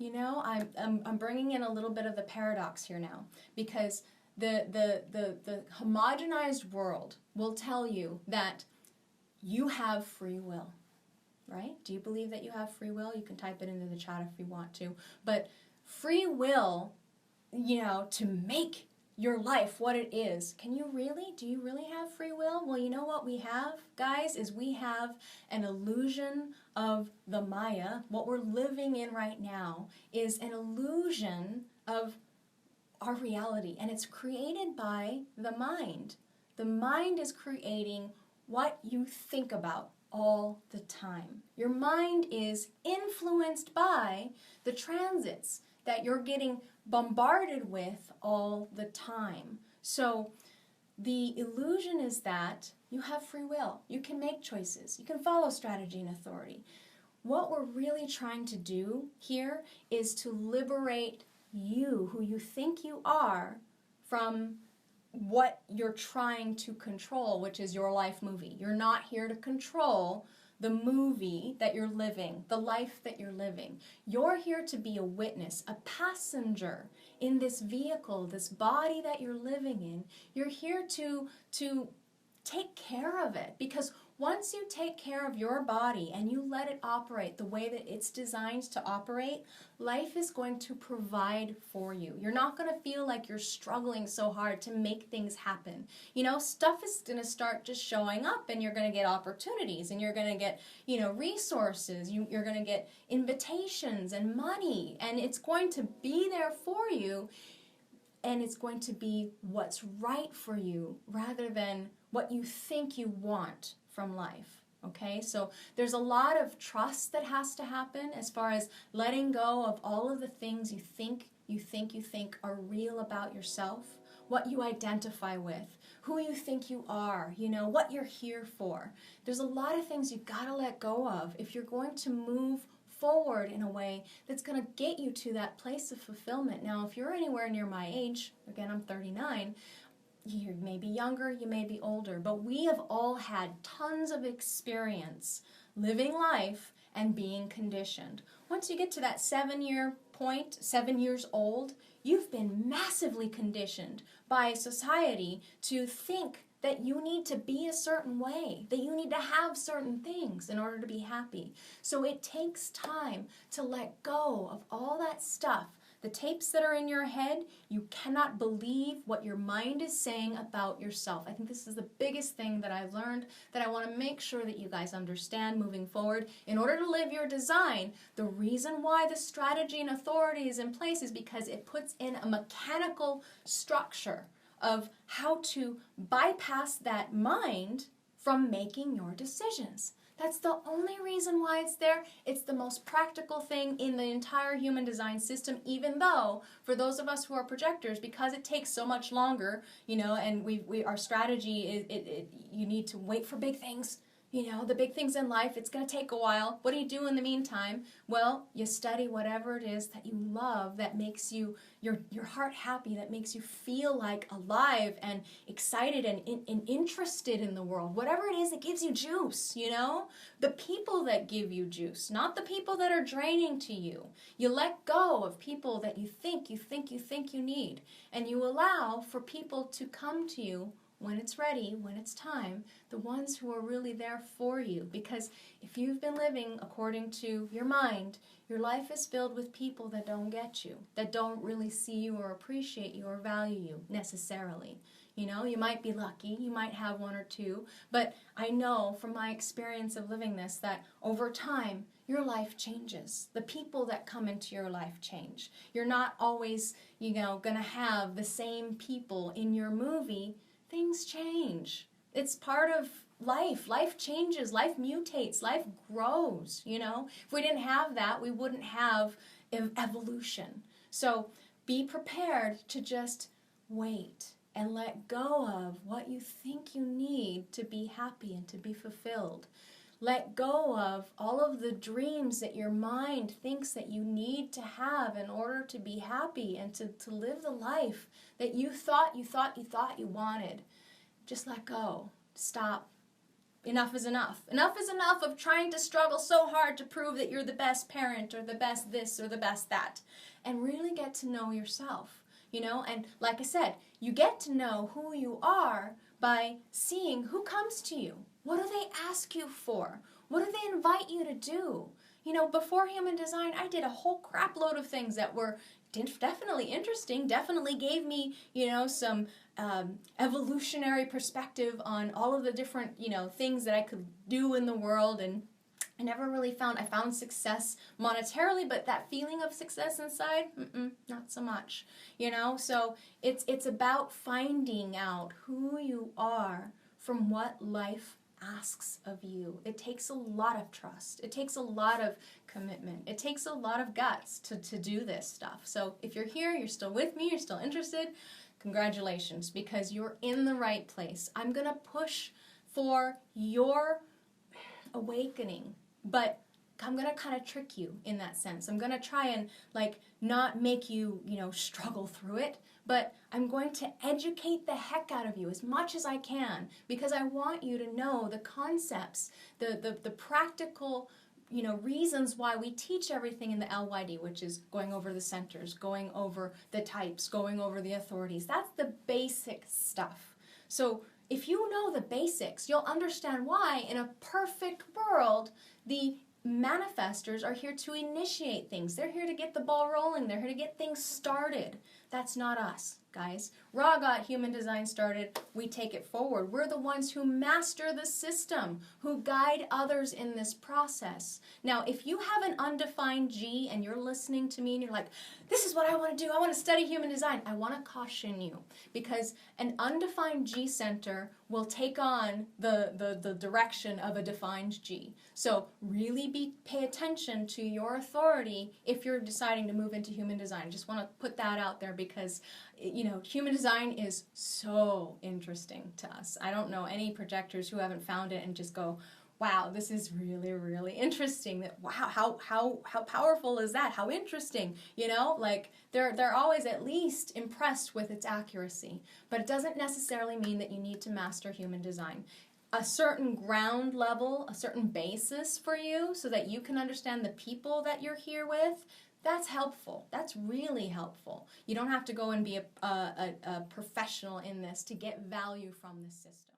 You know, I'm bringing in a little bit of the paradox here now, because the homogenized world will tell you that you have free will, right? Do you believe that you have free will? You can type it into the chat if you want to. But free will, you know, to make your life what it is. Can you really? Do you really have free will? Well, you know what we have, guys, is we have an illusion of the Maya. What we're living in right now is an illusion of our reality, and it's created by the mind. The mind is creating what you think about all the time. Your mind is influenced by the transits that you're getting bombarded with all the time. So the illusion is that you have free will. You can make choices. You can follow strategy and authority. What we're really trying to do here is to liberate you, who you think you are, from what you're trying to control, which is your life movie. You're not here to control the movie that you're living, the life that you're living. You're here to be a witness, a passenger in this vehicle, this body that you're living in. You're here to take care of it, because once you take care of your body and you let it operate the way that it's designed to operate, life is going to provide for you. You're not going to feel like you're struggling so hard to make things happen. You know, stuff is going to start just showing up, and you're going to get opportunities, and you're going to get, you know, resources. You're going to get invitations and money, and it's going to be there for you, and it's going to be what's right for you rather than what you think you want from life. Okay, so there's a lot of trust that has to happen as far as letting go of all of the things you think are real about yourself, what you identify with, who you think you are, you know, what you're here for. There's a lot of things you've got to let go of if you're going to move forward in a way that's going to get you to that place of fulfillment. Now, if you're anywhere near my age, again, I'm 39, you may be younger, you may be older, but we have all had tons of experience living life and being conditioned. Once you get to that 7-year point, 7 years old, you've been massively conditioned by society to think that you need to be a certain way, that you need to have certain things in order to be happy. So it takes time to let go of all that stuff. The tapes that are in your head, you cannot believe what your mind is saying about yourself. I think this is the biggest thing that I've learned that I want to make sure that you guys understand moving forward. In order to live your design, the reason why the strategy and authority is in place is because it puts in a mechanical structure of how to bypass that mind from making your decisions. That's the only reason why it's there. It's the most practical thing in the entire human design system, even though for those of us who are projectors, because it takes so much longer, you know, and our strategy is you need to wait for big things. You know, the big things in life, it's going to take a while. What do you do in the meantime? Well, you study whatever it is that you love, that makes you your heart happy, that makes you feel like alive and excited and interested in the world. Whatever it is that gives you juice, you know? The people that give you juice, not the people that are draining to you. You let go of people that you think you need, and you allow for people to come to you when it's ready, when it's time, the ones who are really there for you. Because if you've been living according to your mind, your life is filled with people that don't get you, that don't really see you or appreciate you or value you necessarily. You know, you might be lucky, you might have one or two, but I know from my experience of living this that over time, your life changes. The people that come into your life change. You're not always, you know, going to have the same people in your movie. Things change. It's part of life. Life changes. Life mutates. Life grows, you know. If we didn't have that, we wouldn't have evolution. So be prepared to just wait and let go of what you think you need to be happy and to be fulfilled. Let go of all of the dreams that your mind thinks that you need to have in order to be happy and to live the life that you thought you wanted. Just let go. Stop. enough is enough. Enough is enough of trying to struggle so hard to prove that you're the best parent or the best this or the best that. And really get to know yourself, you know? And like I said, you get to know who you are by seeing who comes to you. What do they ask you for? What do they invite you to do? You know, before human design, I did a whole crap load of things that were definitely interesting, definitely gave me, you know, some evolutionary perspective on all of the different, you know, things that I could do in the world. And I never really I found success monetarily, but that feeling of success inside, not so much, you know? So it's about finding out who you are from what life asks of you. It takes a lot of trust. It takes a lot of commitment. It takes a lot of guts to do this stuff. So if you're here, you're still with me, you're still interested, congratulations, because you're in the right place. I'm going to push for your awakening, but I'm going to kind of trick you in that sense. I'm going to try and like not make you, you know, struggle through it, but I'm going to educate the heck out of you as much as I can, because I want you to know the concepts, the practical, you know, reasons why we teach everything in the LYD, which is going over the centers, going over the types, going over the authorities. That's the basic stuff. So if you know the basics, you'll understand why in a perfect world, the manifestors are here to initiate things. They're here to get the ball rolling. They're here to get things started. That's not us, guys. Ra got human design started. We take it forward. We're the ones who master the system, who guide others in this process. Now, if you have an undefined G and you're listening to me and you're like, this is what I want to do. I want to study human design. I want to caution you, because an undefined G center will take on the direction of a defined G. So really pay attention to your authority if you're deciding to move into human design. I just want to put that out there, because, you know, human design is so interesting to us. I don't know any projectors who haven't found it and just go, wow, this is really, really interesting. That wow, how powerful is that? How interesting, you know? Like they're always at least impressed with its accuracy, but it doesn't necessarily mean that you need to master human design. A certain ground level, a certain basis for you, so that you can understand the people that you're here with. That's helpful. That's really helpful. You don't have to go and be a professional in this to get value from this system.